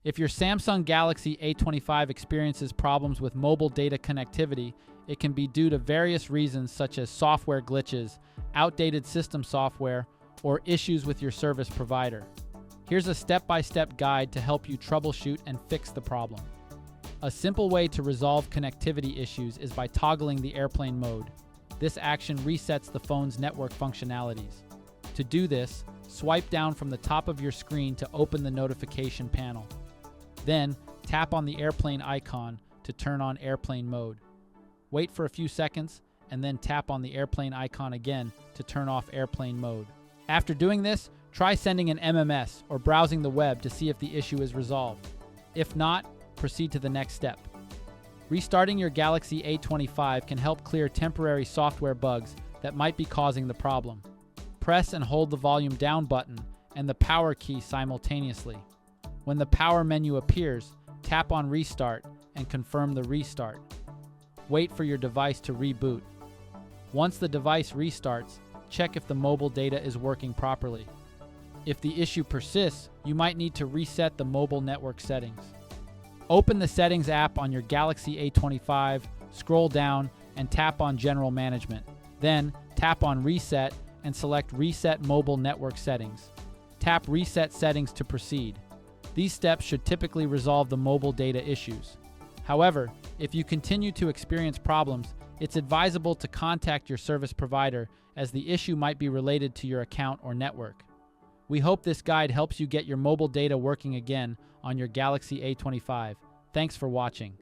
If your Samsung Galaxy A25 experiences problems with mobile data connectivity, it can be due to various reasons such as software glitches, outdated system software, or issues with your service provider. Here's a step-by-step guide to help you troubleshoot and fix the problem. A simple way to resolve connectivity issues is by toggling the airplane mode. This action resets the phone's network functionalities. To do this, swipe down from the top of your screen to open the notification panel. Then, tap on the airplane icon to turn on airplane mode. Wait for a few seconds, and then tap on the airplane icon again to turn off airplane mode. After doing this, try sending an MMS or browsing the web to see if the issue is resolved. If not, proceed to the next step. Restarting your Galaxy A25 can help clear temporary software bugs that might be causing the problem. Press and hold the volume down button and the power key simultaneously. When the power menu appears, tap on Restart and confirm the restart. Wait for your device to reboot. Once the device restarts, check if the mobile data is working properly. If the issue persists, you might need to reset the mobile network settings. Open the Settings app on your Galaxy A25, scroll down, and tap on General Management. Then, tap on Reset and select Reset Mobile Network Settings. Tap Reset Settings to proceed. These steps should typically resolve the mobile data issues. However, if you continue to experience problems, it's advisable to contact your service provider as the issue might be related to your account or network. We hope this guide helps you get your mobile data working again on your Galaxy A25. Thanks for watching.